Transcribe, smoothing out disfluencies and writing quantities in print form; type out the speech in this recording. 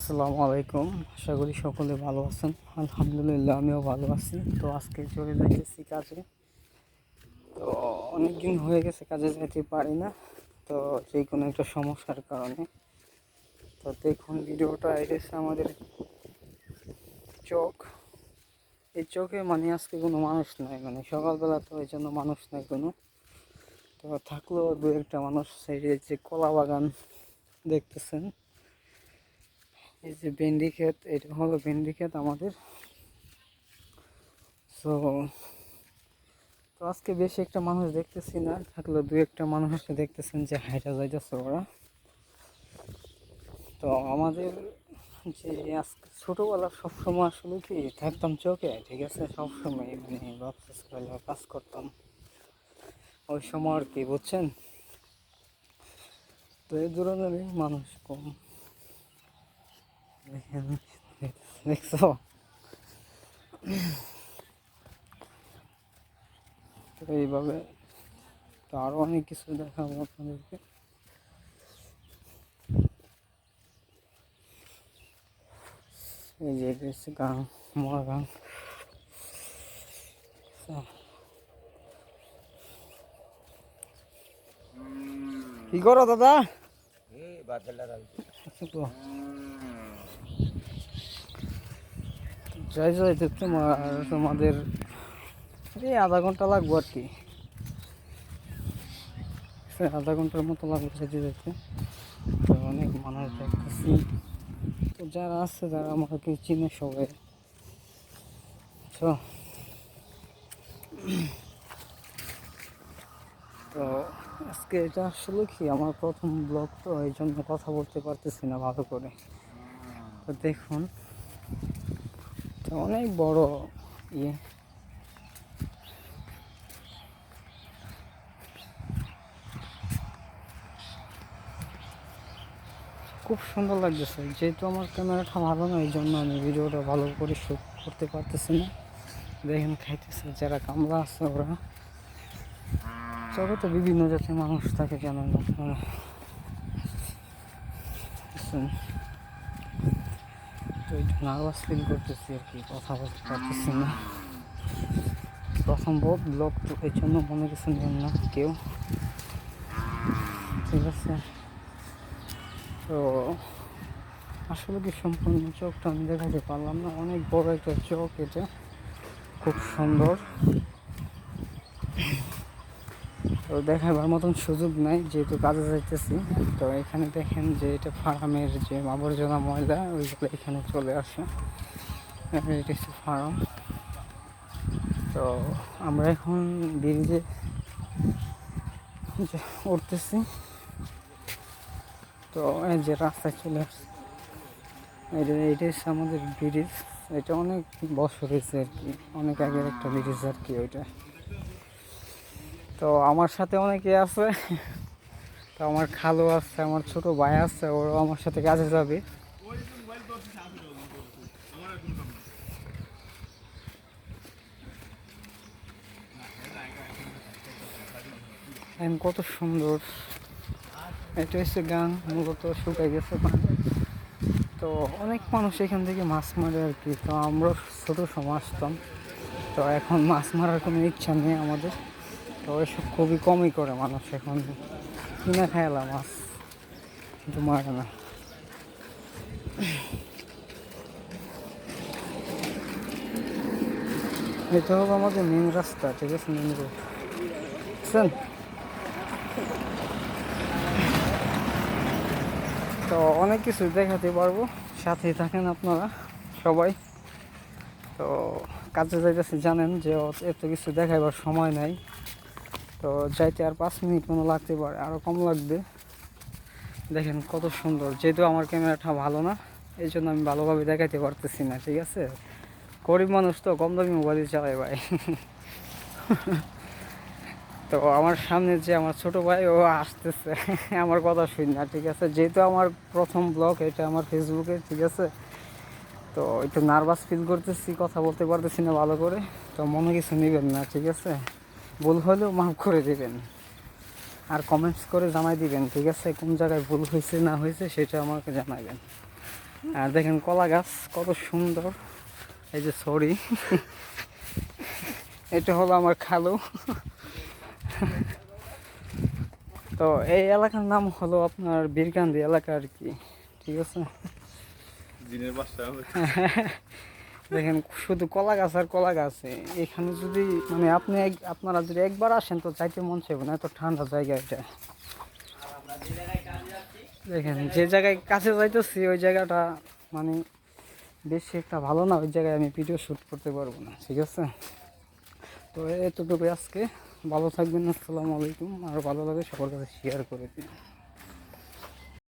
আসসালামু আলাইকুম। আশা করি সকলে ভালো আছেন। আলহামদুলিল্লাহ আমিও ভালো আছি। তো আজকে চলে যাইতেছি কাজে। তো অনেক দিন হয়ে গেছে কাজে যেতে পারি না, তো যে কোনো একটা সমস্যার কারণে। তো দেখুন ভিডিওটা এসেছে আমাদের চোখ, এই চোখে মানে আজকে কোনো মানুষ নাই, মানে সকালবেলা তো এই জন্য মানুষ নাই কোনো। তো থাকলেও দু একটা মানুষ। এই যে কলা বাগান দেখতেছেন, এই যে ভেন্ডি ক্ষেত, এটা হলো ভেন্ডি ক্ষেত আমাদের। তো তো আজকে বেশি একটা মানুষ দেখতেছি না, থাকলেও দু একটা মানুষ এসে দেখতেছেন যে হাইটা যাইতেছে ওরা। তো আমাদের যে আজকে ছোটোবেলা সবসময় আসলে কি থাকতাম চোখে, ঠিক আছে, সবসময় মানে ব্যবসা কাজ করতাম ওই সময় আর কি, বুঝছেন। তো এই ধরনের মানুষ কম। দেখেন, দেখছো, তো এইভাবে তো আরও অনেক কিছু দেখাবো আপনাদেরকে। এই যে এটা হচ্ছে গান, মরা গান। কি করো দাদা? যাই যাইতে তোমাদের এই আধা ঘন্টা লাগবো আর কি, আধা ঘন্টার মতো লাগবে যেতে যেতে। তো অনেক মানুষ দেখতেছি, তো যারা আছে যারা আমাকে চিনে সবাই। তো তো আজকে এটা আসলে কি আমার প্রথম ব্লগ, তো এই জন্য কথা বলতে পারতেছি না ভালো করে। তো দেখুন, তো অনেক বড় ইয়ে, খুব সুন্দর লাগতেছে। যেহেতু আমার ক্যামেরাটা ভালো না, এই জন্য আমি ভিডিওটা ভালো করে শ্যুট করতে পারতেছি না। দেখেন খাইতেছে যারা কামলা আছে ওরা। জগতে বিভিন্ন জাতির মানুষ থাকে জানেন আপনারা, বুঝছেন। তো একটু নার্ভাস ফিল করতেছি আর কি, কথা বলতে পারতেছি না। প্রথম ব্লগ, তো এই জন্য মনে কিছু নেন না কেউ, ঠিক আছে। তো আসলে কি সম্পূর্ণ চোখটা আমি দেখাতে পারলাম না, অনেক বড় একটা চোখ এটা, খুব সুন্দর। তো দেখাবার মতন সুযোগ নাই যেহেতু কাজে যাইতেছি। তো এখানে দেখেন যে এটা ফার্মের যে আবর্জনা ময়লা ওইগুলো এখানে চলে আসে, এটা হচ্ছে ফার্ম। তো আমরা এখন ব্রিজে উঠতেছি। তো এই যে রাস্তায় চলে আসছে, এটা হচ্ছে আমাদের ব্রিজ। এটা অনেক বছর হয়েছে আর কি, অনেক আগের একটা ব্রিজ আর কি ওইটা। তো আমার সাথে অনেকে আছে, তো আমার খালু আছে, আমার ছোট ভাই আছে, ওরাও আমার সাথে কাজে যাবে। কত সুন্দর, এটা হচ্ছে গান, মূলত শুকাই গেছে পানি। তো অনেক মানুষ এখান থেকে মাছ মারে আর কি। তো আমরা ছোটো সময় আসতাম, তো এখন মাছ মারার কোনো ইচ্ছা নেই আমাদের। তো এসব খুবই কমই করে মানুষ এখন, কিনা খাইলা মাছ, কিন্তু মারে না। এটা হলো আমাদের মেন রাস্তা, ঠিক আছে, মেন রোড, বুঝছেন। তো অনেক কিছু দেখাতে পারবো, সাথেই থাকেন আপনারা সবাই। তো কাজে যাইতেছি জানেন যে এত কিছু দেখাইবার সময় নাই। তো যাইতে আর 5 মিনিট কোনো লাগতে পারে, আরও কম লাগবে। দেখেন কত সুন্দর, যেহেতু আমার ক্যামেরাটা ভালো না এই জন্য আমি ভালোভাবে দেখাইতে পারতেছি না, ঠিক আছে। গরিব মানুষ তো, কম দামি মোবাইল চালাই ভাই। তো আমার সামনে যে আমার ছোট ভাই ও আসতেছে আমার কথা শুনি না, ঠিক আছে। যেহেতু আমার প্রথম ব্লগ এটা আমার ফেসবুকে, ঠিক আছে। তো একটু নার্ভাস ফিল করতেছি, কথা বলতে পারতেছি না ভালো করে। তো মনে কিছু নেবেন না, ঠিক আছে। ভুল হলেও মাফ করে দেবেন, আর কমেন্টস করে জানাই দিবেন, ঠিক আছে, কোন জায়গায় ভুল হয়েছে না হয়েছে সেটা আমাকে জানাবেন। আর দেখেন কলা গাছ কত সুন্দর। এই যে সরি, এটা হলো আমার খালু। তো এই এলাকার নাম হলো আপনার বীরকান্দি এলাকা আর কি, ঠিক আছে। দেখেন শুধু কলা গাছ আর কলা গাছ। এখানে যদি মানে আপনারা যদি একবার আসেন তো চাইতে মন চাইবে না, এত ঠান্ডা জায়গা এটা। দেখেন যে জায়গায় কাছে যাইতেছি ওই জায়গাটা মানে বেশি একটা ভালো না, ওই জায়গায় আমি ভিডিও শ্যুট করতে পারবো না, ঠিক আছে। তো এতটুকু আজকে, ভালো থাকবেন, আসসালামু আলাইকুম। আর ভালো লাগে সবার কাছে শেয়ার করে দিন।